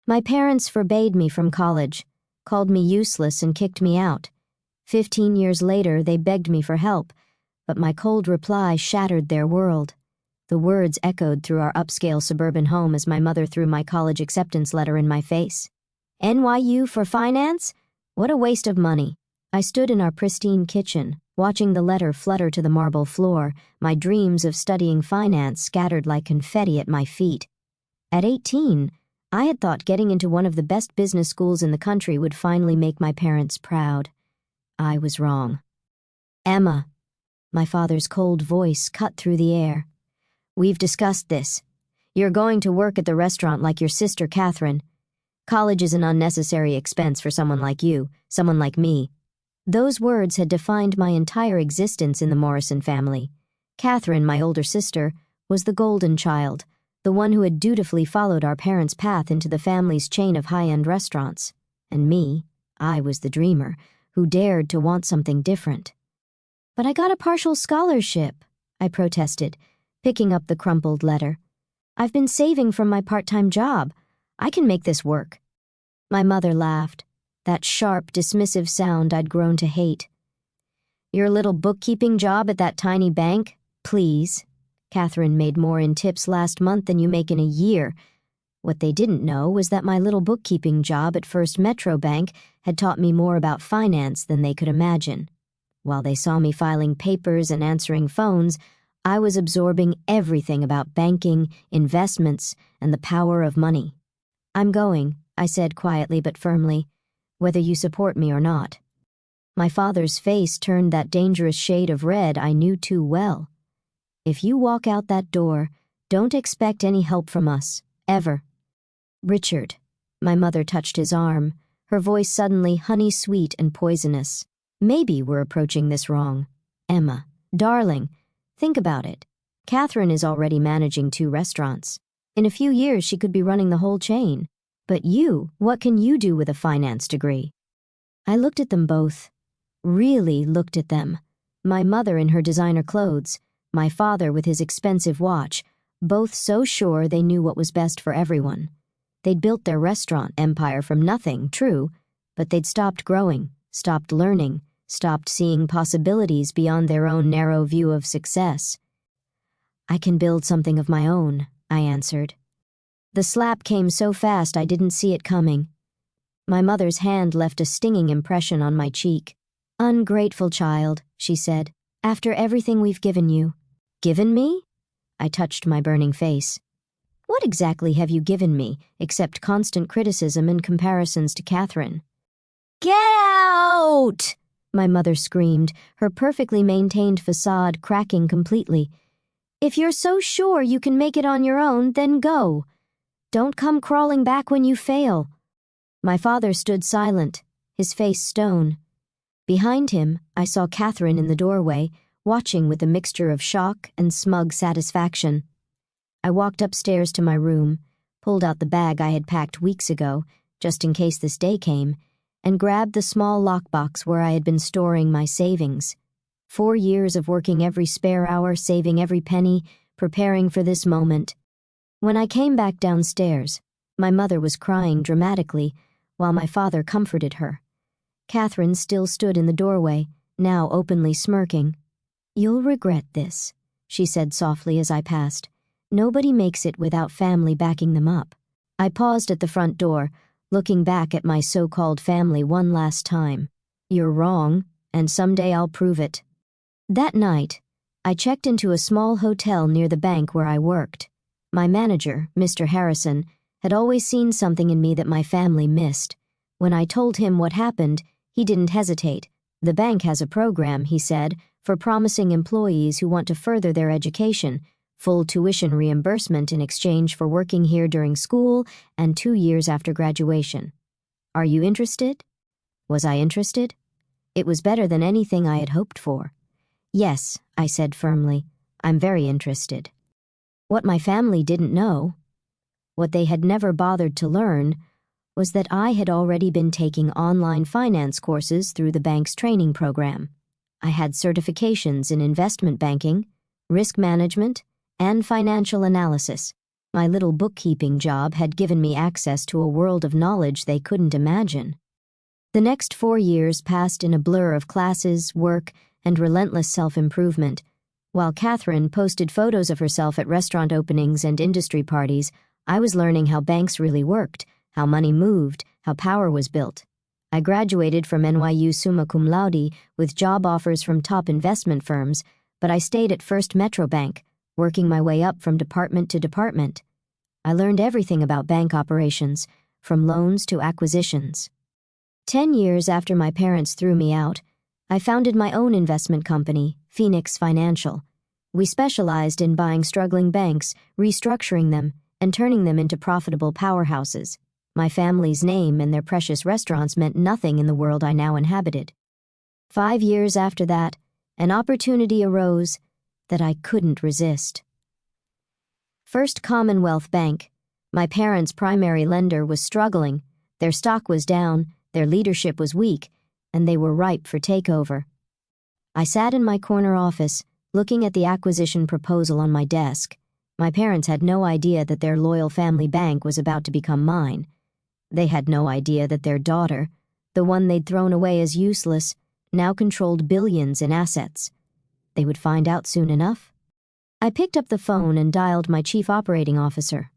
My parents forbade me from college, called me useless and kicked me out. 15 years later, they begged me for help, but my cold reply shattered their world. The words echoed through our upscale suburban home as my mother threw my college acceptance letter in my face. NYU for finance? What a waste of money. I stood in our pristine kitchen, watching the letter flutter to the marble floor, my dreams of studying finance scattered like confetti at my feet. At 18, I had thought getting into one of the best business schools in the country would finally make my parents proud. I was wrong. Emma. My father's cold voice cut through the air. We've discussed this. You're going to work at the restaurant like your sister Catherine. College is an unnecessary expense for someone like you, someone like me. Those words had defined my entire existence in the Morrison family. Catherine, my older sister, was the golden child, the one who had dutifully followed our parents' path into the family's chain of high-end restaurants. And me, I was the dreamer, who dared to want something different. But I got a partial scholarship, I protested, picking up the crumpled letter. I've been saving from my part-time job. I can make this work. My mother laughed, that sharp, dismissive sound I'd grown to hate. Your little bookkeeping job at that tiny bank? Please. Catherine made more in tips last month than you make in a year. What they didn't know was that my little bookkeeping job at First Metro Bank had taught me more about finance than they could imagine. While they saw me filing papers and answering phones, I was absorbing everything about banking, investments, and the power of money. I'm going, I said quietly but firmly, whether you support me or not. My father's face turned that dangerous shade of red I knew too well. If you walk out that door, don't expect any help from us, ever. Richard. My mother touched his arm, her voice suddenly honey-sweet and poisonous. Maybe we're approaching this wrong. Emma, darling, think about it. Catherine is already managing 2 restaurants. In a few years, she could be running the whole chain. But you, what can you do with a finance degree? I looked at them both. Really looked at them. My mother in her designer clothes, my father with his expensive watch, both so sure they knew what was best for everyone. They'd built their restaurant empire from nothing, true, but they'd stopped growing, stopped learning, stopped seeing possibilities beyond their own narrow view of success. I can build something of my own, I answered. The slap came so fast I didn't see it coming. My mother's hand left a stinging impression on my cheek. Ungrateful child, she said, after everything we've given you. Given me? I touched my burning face. What exactly have you given me, except constant criticism and comparisons to Catherine? Get out! My mother screamed, her perfectly maintained facade cracking completely. If you're so sure you can make it on your own, then go. Don't come crawling back when you fail. My father stood silent, his face stone. Behind him, I saw Catherine in the doorway, watching with a mixture of shock and smug satisfaction. I walked upstairs to my room, pulled out the bag I had packed weeks ago, just in case this day came, and grabbed the small lockbox where I had been storing my savings. 4 years of working every spare hour, saving every penny, preparing for this moment. When I came back downstairs, my mother was crying dramatically, while my father comforted her. Catherine still stood in the doorway, now openly smirking. You'll regret this, she said softly as I passed. Nobody makes it without family backing them up. I paused at the front door, looking back at my so-called family one last time. You're wrong, and someday I'll prove it. That night, I checked into a small hotel near the bank where I worked. My manager, Mr. Harrison, had always seen something in me that my family missed. When I told him what happened, he didn't hesitate. The bank has a program, he said, for promising employees who want to further their education, full tuition reimbursement in exchange for working here during school and 2 years after graduation. Are you interested? Was I interested? It was better than anything I had hoped for. Yes, I said firmly, I'm very interested. What my family didn't know, what they had never bothered to learn, was that I had already been taking online finance courses through the bank's training program. I had certifications in investment banking, risk management, and financial analysis. My little bookkeeping job had given me access to a world of knowledge they couldn't imagine. The next 4 years passed in a blur of classes, work, and relentless self-improvement. While Catherine posted photos of herself at restaurant openings and industry parties, I was learning how banks really worked, how money moved, how power was built. I graduated from NYU summa cum laude with job offers from top investment firms, but I stayed at First Metro Bank, working my way up from department to department. I learned everything about bank operations, from loans to acquisitions. 10 years after my parents threw me out, I founded my own investment company, Phoenix Financial. We specialized in buying struggling banks, restructuring them, and turning them into profitable powerhouses. My family's name and their precious restaurants meant nothing in the world I now inhabited. 5 years after that, an opportunity arose that I couldn't resist. First Commonwealth Bank, my parents' primary lender, was struggling. Their stock was down, their leadership was weak, and they were ripe for takeover. I sat in my corner office, looking at the acquisition proposal on my desk. My parents had no idea that their loyal family bank was about to become mine. They had no idea that their daughter, the one they'd thrown away as useless, now controlled billions in assets. They would find out soon enough. I picked up the phone and dialed my chief operating officer.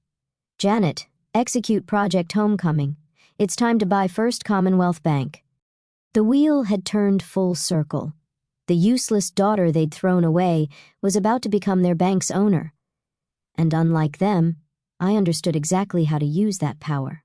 "Janet, execute Project Homecoming. It's time to buy First Commonwealth Bank." The wheel had turned full circle. The useless daughter they'd thrown away was about to become their bank's owner. And unlike them, I understood exactly how to use that power.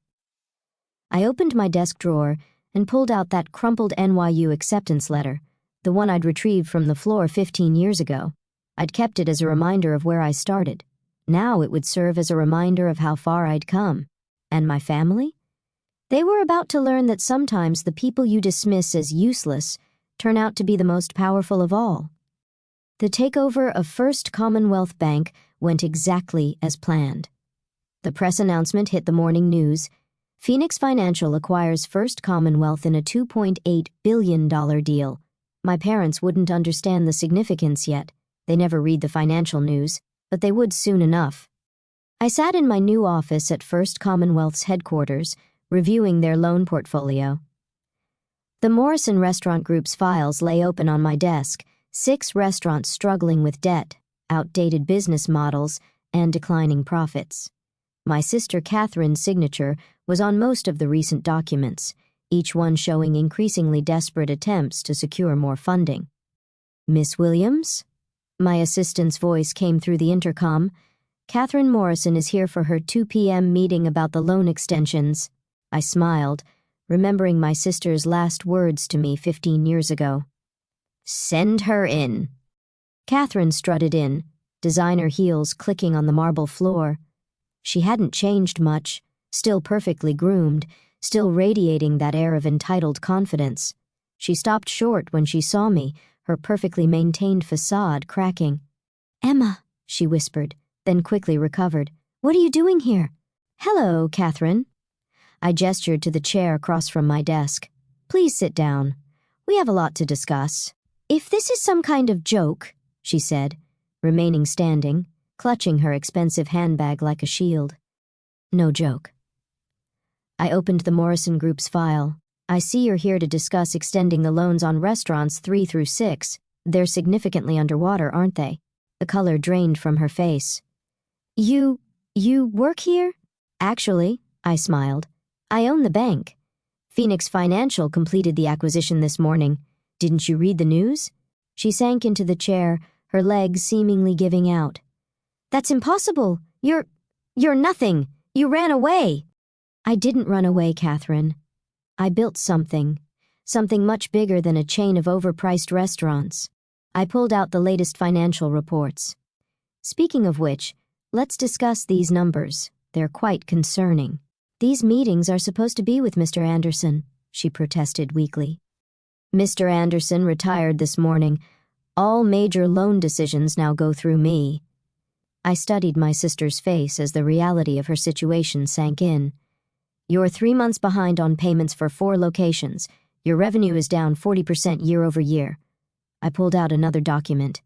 I opened my desk drawer and pulled out that crumpled NYU acceptance letter, the one I'd retrieved from the floor 15 years ago. I'd kept it as a reminder of where I started. Now it would serve as a reminder of how far I'd come. And my family? They were about to learn that sometimes the people you dismiss as useless turn out to be the most powerful of all. The takeover of First Commonwealth Bank went exactly as planned. The press announcement hit the morning news. Phoenix Financial acquires First Commonwealth in a $2.8 billion deal. My parents wouldn't understand the significance yet. They never read the financial news, but they would soon enough. I sat in my new office at First Commonwealth's headquarters, reviewing their loan portfolio. The Morrison Restaurant Group's files lay open on my desk, 6 restaurants struggling with debt, outdated business models, and declining profits. My sister Catherine's signature was on most of the recent documents, each one showing increasingly desperate attempts to secure more funding. "Miss Williams?" My assistant's voice came through the intercom. "Catherine Morrison is here for her 2 p.m. meeting about the loan extensions." I smiled, remembering my sister's last words to me 15 years ago. "Send her in." Catherine strutted in, designer heels clicking on the marble floor. She hadn't changed much, still perfectly groomed, still radiating that air of entitled confidence. She stopped short when she saw me, her perfectly maintained facade cracking. "Emma," she whispered, then quickly recovered. "What are you doing here?" "Hello, Catherine." I gestured to the chair across from my desk. "Please sit down. We have a lot to discuss." "If this is some kind of joke," she said, remaining standing, clutching her expensive handbag like a shield. "No joke." I opened the Morrison Group's file. "I see you're here to discuss extending the loans on restaurants 3 through 6. They're significantly underwater, aren't they?" The color drained from her face. You work here?" "Actually," I smiled, "I own the bank. Phoenix Financial completed the acquisition this morning. Didn't you read the news?" She sank into the chair, her legs seemingly giving out. "That's impossible. You're nothing. You ran away." "I didn't run away, Catherine. I built something much bigger than a chain of overpriced restaurants." I pulled out the latest financial reports. "Speaking of which, let's discuss these numbers. They're quite concerning." "These meetings are supposed to be with Mr. Anderson," she protested weakly. "Mr. Anderson retired this morning. All major loan decisions now go through me." I studied my sister's face as the reality of her situation sank in. "You're 3 months behind on payments for 4 locations. Your revenue is down 40% year over year." I pulled out another document.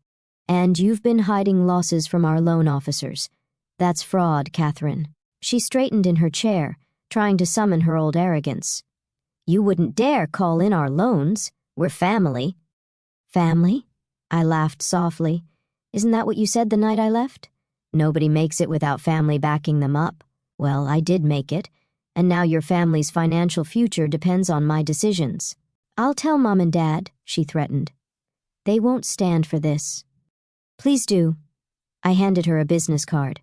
"And you've been hiding losses from our loan officers. That's fraud, Catherine. She straightened in her chair, trying to summon her old arrogance. You wouldn't dare call in our loans. We're family. Family? I laughed softly. Isn't that what you said the night I left? Nobody makes it without family backing them up. Well, I did make it, and now your family's financial future depends on my decisions. I'll tell Mom and Dad, she threatened. They won't stand for this. Please do. I handed her a business card.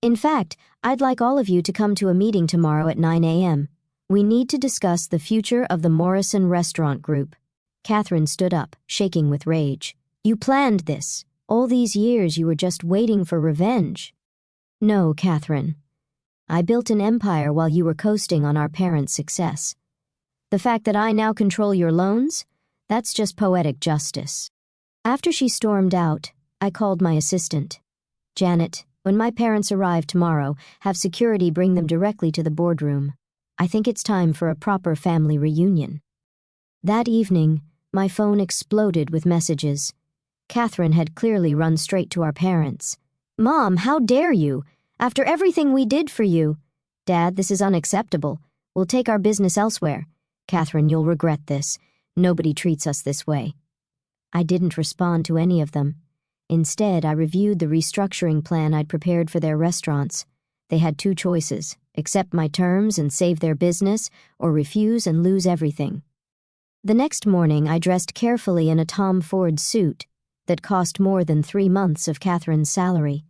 In fact, I'd like all of you to come to a meeting tomorrow at 9 a.m. We need to discuss the future of the Morrison Restaurant Group. Catherine stood up, shaking with rage. You planned this. All these years you were just waiting for revenge. No, Catherine. I built an empire while you were coasting on our parents' success. The fact that I now control your loans? That's just poetic justice. After she stormed out, I called my assistant. Janet, when my parents arrive tomorrow, have security bring them directly to the boardroom. I think it's time for a proper family reunion. That evening, my phone exploded with messages. Catherine had clearly run straight to our parents. Mom, how dare you? After everything we did for you. Dad, this is unacceptable. We'll take our business elsewhere. Catherine, you'll regret this. Nobody treats us this way. I didn't respond to any of them. Instead, I reviewed the restructuring plan I'd prepared for their restaurants. They had two choices: accept my terms and save their business, or refuse and lose everything. The next morning, I dressed carefully in a Tom Ford suit that cost more than 3 months of Catherine's salary.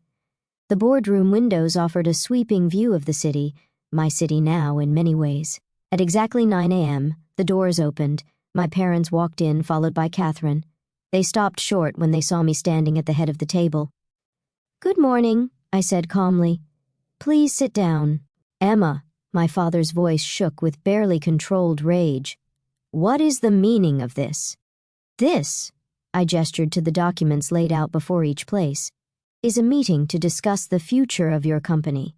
The boardroom windows offered a sweeping view of the city, my city now in many ways. At exactly 9 a.m., the doors opened. My parents walked in, followed by Catherine. They stopped short when they saw me standing at the head of the table. Good morning, I said calmly. Please sit down. Emma, my father's voice shook with barely controlled rage. What is the meaning of this? This, I gestured to the documents laid out before each place, is a meeting to discuss the future of your company,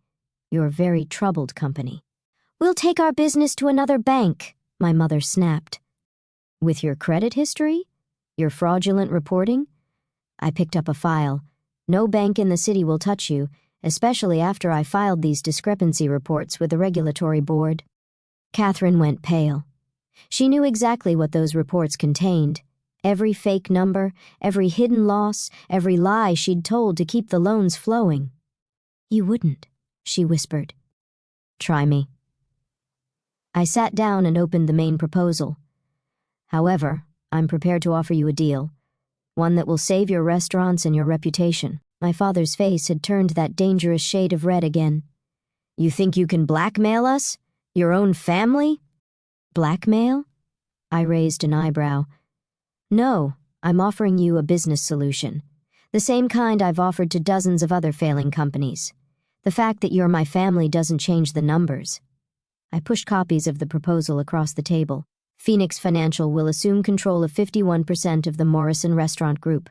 your very troubled company. We'll take our business to another bank, my mother snapped. With your credit history? Your fraudulent reporting? I picked up a file. No bank in the city will touch you, especially after I filed these discrepancy reports with the regulatory board. Catherine went pale. She knew exactly what those reports contained. Every fake number, every hidden loss, every lie she'd told to keep the loans flowing. You wouldn't, she whispered. Try me. I sat down and opened the main proposal. However, I'm prepared to offer you a deal, one that will save your restaurants and your reputation. My father's face had turned that dangerous shade of red again. You think you can blackmail us? Your own family? Blackmail? I raised an eyebrow. No, I'm offering you a business solution, the same kind I've offered to dozens of other failing companies. The fact that you're my family doesn't change the numbers. I pushed copies of the proposal across the table. Phoenix Financial will assume control of 51% of the Morrison Restaurant Group.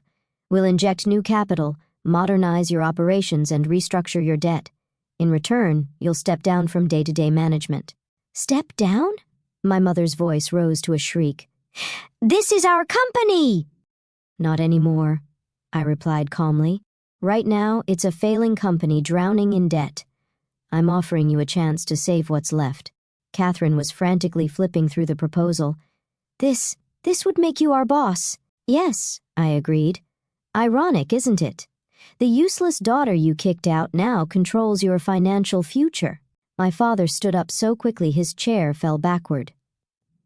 We'll inject new capital, modernize your operations, and restructure your debt. In return, you'll step down from day-to-day management. Step down? My mother's voice rose to a shriek. This is our company! Not anymore, I replied calmly. Right now, it's a failing company drowning in debt. I'm offering you a chance to save what's left. Catherine was frantically flipping through the proposal. This would make you our boss. Yes, I agreed. Ironic, isn't it? The useless daughter you kicked out now controls your financial future. My father stood up so quickly his chair fell backward.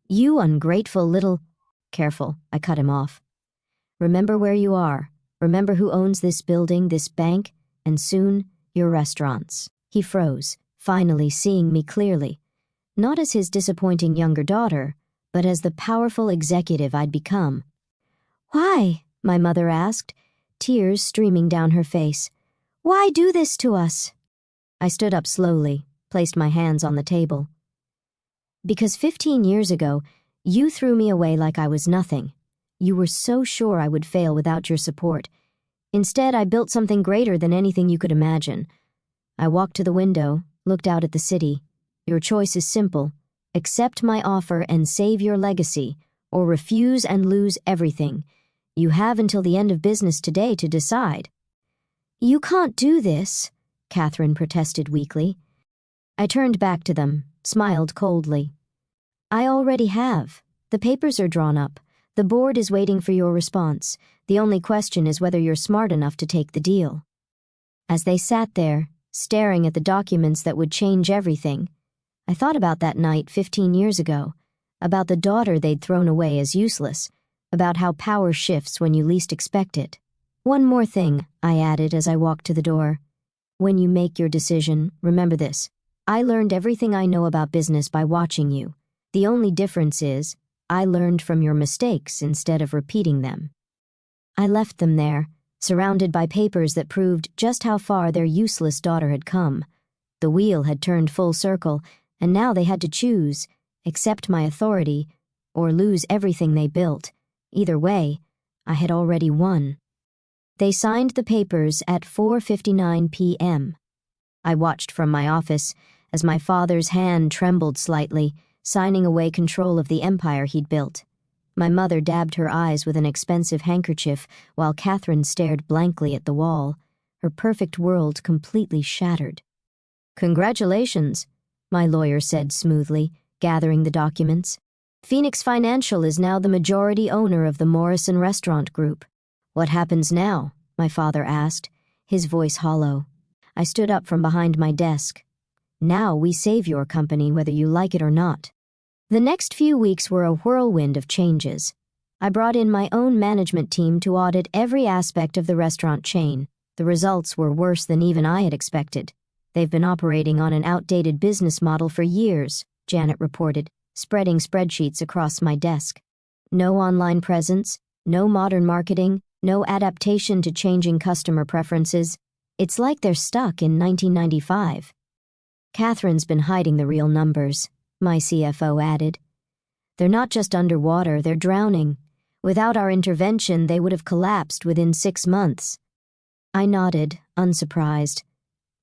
You ungrateful little... Careful, I cut him off. Remember where you are. Remember who owns this building, this bank, and soon, your restaurants. He froze, finally seeing me clearly. Not as his disappointing younger daughter, but as the powerful executive I'd become. Why? My mother asked, tears streaming down her face. Why do this to us? I stood up slowly, placed my hands on the table. Because 15 years ago, you threw me away like I was nothing. You were so sure I would fail without your support. Instead, I built something greater than anything you could imagine. I walked to the window, looked out at the city. Your choice is simple. Accept my offer and save your legacy, or refuse and lose everything. You have until the end of business today to decide. You can't do this, Catherine protested weakly. I turned back to them, smiled coldly. I already have. The papers are drawn up. The board is waiting for your response. The only question is whether you're smart enough to take the deal. As they sat there, staring at the documents that would change everything, I thought about that night 15 years ago, about the daughter they'd thrown away as useless, about how power shifts when you least expect it. One more thing, I added as I walked to the door. When you make your decision, remember this. I learned everything I know about business by watching you. The only difference is, I learned from your mistakes instead of repeating them. I left them there, surrounded by papers that proved just how far their useless daughter had come. The wheel had turned full circle, and now they had to choose, accept my authority, or lose everything they built. Either way, I had already won. They signed the papers at 4:59 p.m. I watched from my office as my father's hand trembled slightly, signing away control of the empire he'd built. My mother dabbed her eyes with an expensive handkerchief while Catherine stared blankly at the wall, her perfect world completely shattered. Congratulations, my lawyer said smoothly, gathering the documents. Phoenix Financial is now the majority owner of the Morrison Restaurant Group. What happens now? My father asked, his voice hollow. I stood up from behind my desk. Now we save your company whether you like it or not. The next few weeks were a whirlwind of changes. I brought in my own management team to audit every aspect of the restaurant chain. The results were worse than even I had expected. They've been operating on an outdated business model for years, Janet reported, spreading spreadsheets across my desk. No online presence, no modern marketing, no adaptation to changing customer preferences. It's like they're stuck in 1995. Catherine's been hiding the real numbers, my CFO added. They're not just underwater, they're drowning. Without our intervention, they would have collapsed within 6 months. I nodded, unsurprised.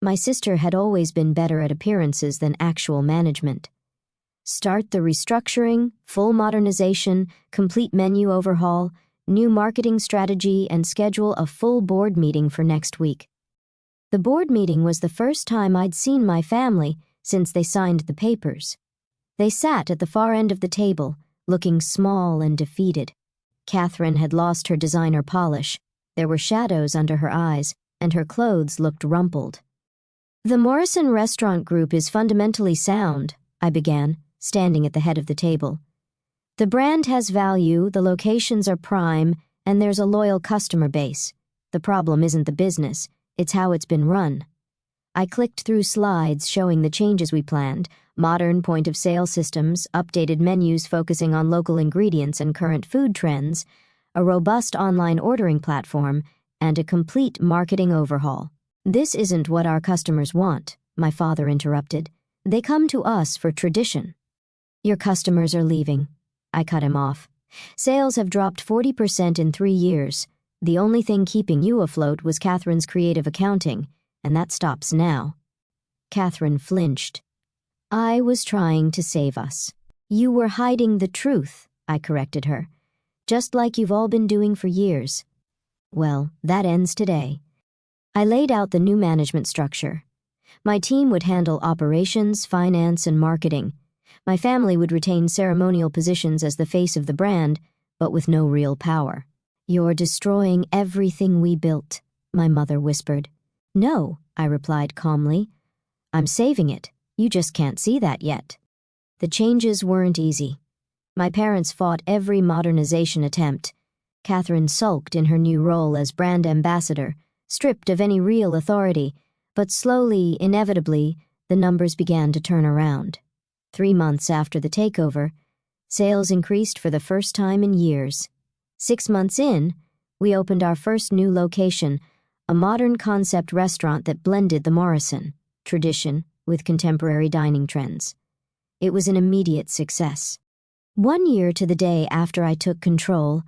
My sister had always been better at appearances than actual management. Start the restructuring, full modernization, complete menu overhaul, new marketing strategy, and schedule a full board meeting for next week. The board meeting was the first time I'd seen my family since they signed the papers. They sat at the far end of the table, looking small and defeated. Catherine had lost her designer polish. There were shadows under her eyes, and her clothes looked rumpled. The Morrison Restaurant Group is fundamentally sound, I began, standing at the head of the table. The brand has value, the locations are prime, and there's a loyal customer base. The problem isn't the business, it's how it's been run. I clicked through slides showing the changes we planned, modern point-of-sale systems, updated menus focusing on local ingredients and current food trends, a robust online ordering platform, and a complete marketing overhaul. This isn't what our customers want, my father interrupted. They come to us for tradition. Your customers are leaving. I cut him off. Sales have dropped 40% in 3 years. The only thing keeping you afloat was Catherine's creative accounting, and that stops now. Catherine flinched. I was trying to save us. You were hiding the truth, I corrected her, just like you've all been doing for years. Well, that ends today. I laid out the new management structure. My team would handle operations, finance, and marketing. My family would retain ceremonial positions as the face of the brand, but with no real power. You're destroying everything we built, my mother whispered. No, I replied calmly. I'm saving it. You just can't see that yet. The changes weren't easy. My parents fought every modernization attempt. Catherine sulked in her new role as brand ambassador, stripped of any real authority, but slowly, inevitably, the numbers began to turn around. 3 months after the takeover, sales increased for the first time in years. 6 months in, we opened our first new location, a modern concept restaurant that blended the Morrison tradition with contemporary dining trends. It was an immediate success. 1 year to the day after I took control,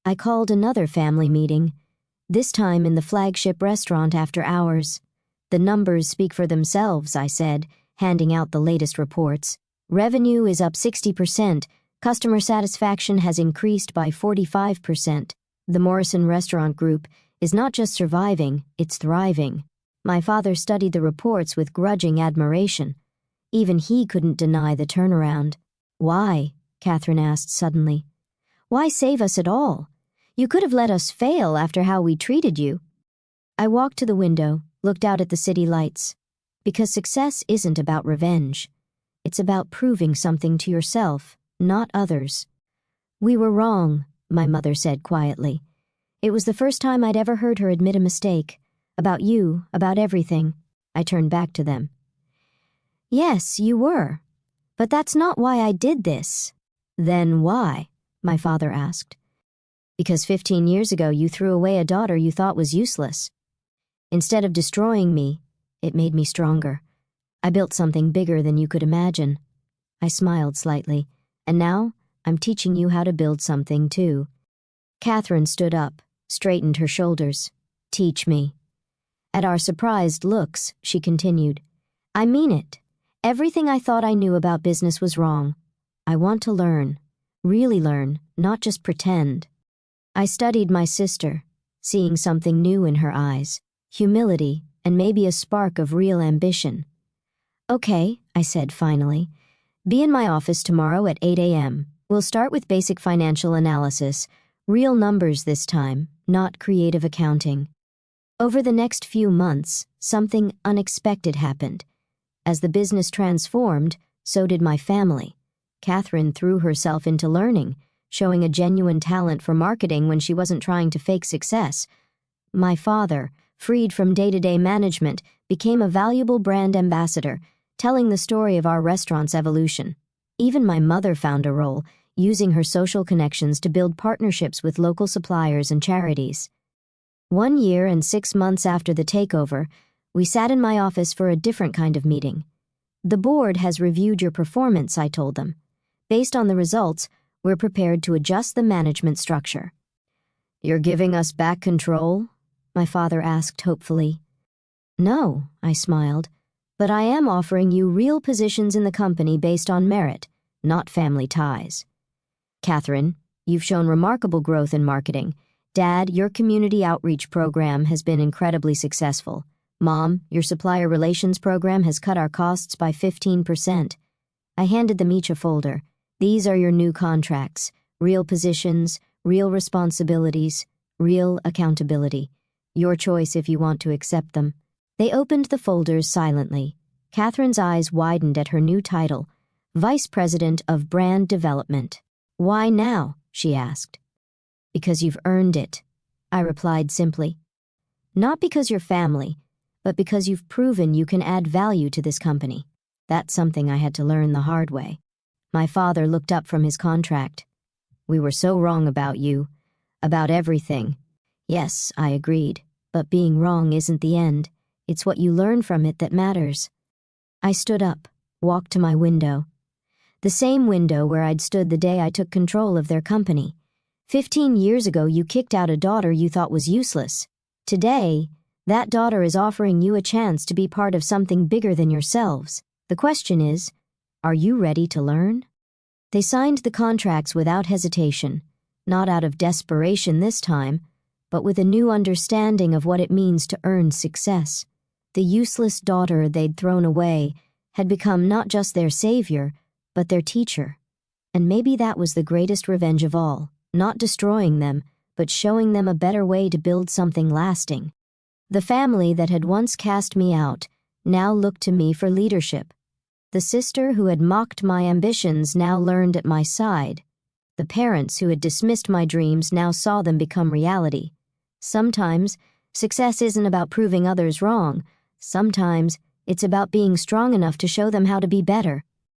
I called another family meeting, this time in the flagship restaurant after hours. The numbers speak for themselves, I said, handing out the latest reports. Revenue is up 60%. Customer satisfaction has increased by 45%. The Morrison Restaurant Group is not just surviving, it's thriving. My father studied the reports with grudging admiration. Even he couldn't deny the turnaround. Why? Catherine asked suddenly. Why save us at all? You could have let us fail after how we treated you. I walked to the window, looked out at the city lights. Because success isn't about revenge. It's about proving something to yourself, not others. We were wrong, my mother said quietly. It was the first time I'd ever heard her admit a mistake. About you, about everything. I turned back to them. Yes, you were. But that's not why I did this. Then why? My father asked. Because 15 years ago you threw away a daughter you thought was useless. Instead of destroying me, it made me stronger. I built something bigger than you could imagine. I smiled slightly, and now I'm teaching you how to build something too. Catherine stood up, straightened her shoulders. Teach me. At our surprised looks, she continued, I mean it. Everything I thought I knew about business was wrong. I want to learn, really learn, not just pretend. I studied my sister, seeing something new in her eyes, humility, and maybe a spark of real ambition. Okay, I said finally. Be in my office tomorrow at 8 a.m. We'll start with basic financial analysis, real numbers this time, not creative accounting. Over the next few months, something unexpected happened. As the business transformed, so did my family. Catherine threw herself into learning, showing a genuine talent for marketing when she wasn't trying to fake success. My father, freed from day-to-day management, became a valuable brand ambassador, telling the story of our restaurant's evolution. Even my mother found a role, using her social connections to build partnerships with local suppliers and charities. 1 year and 6 months after the takeover, we sat in my office for a different kind of meeting. The board has reviewed your performance, I told them. Based on the results, we're prepared to adjust the management structure. You're giving us back control? My father asked hopefully. No, I smiled, but I am offering you real positions in the company based on merit, not family ties. Catherine, you've shown remarkable growth in marketing. Dad, your community outreach program has been incredibly successful. Mom, your supplier relations program has cut our costs by 15%. I handed them each a folder. These are your new contracts, real positions, real responsibilities, real accountability. Your choice if you want to accept them. They opened the folders silently. Catherine's eyes widened at her new title, Vice President of Brand Development. Why now? She asked. Because you've earned it, I replied simply. Not because you're family, but because you've proven you can add value to this company. That's something I had to learn the hard way. My father looked up from his contract. We were so wrong about you, about everything. Yes, I agreed, but being wrong isn't the end. It's what you learn from it that matters. I stood up, walked to my window. The same window where I'd stood the day I took control of their company. 15 years ago, you kicked out a daughter you thought was useless. Today, that daughter is offering you a chance to be part of something bigger than yourselves. The question is, are you ready to learn? They signed the contracts without hesitation, not out of desperation this time, but with a new understanding of what it means to earn success. The useless daughter they'd thrown away had become not just their savior, but their teacher. And maybe that was the greatest revenge of all, not destroying them, but showing them a better way to build something lasting. The family that had once cast me out now looked to me for leadership. The sister who had mocked my ambitions now learned at my side. The parents who had dismissed my dreams now saw them become reality. Sometimes, success isn't about proving others wrong. Sometimes, it's about being strong enough to show them how to be better.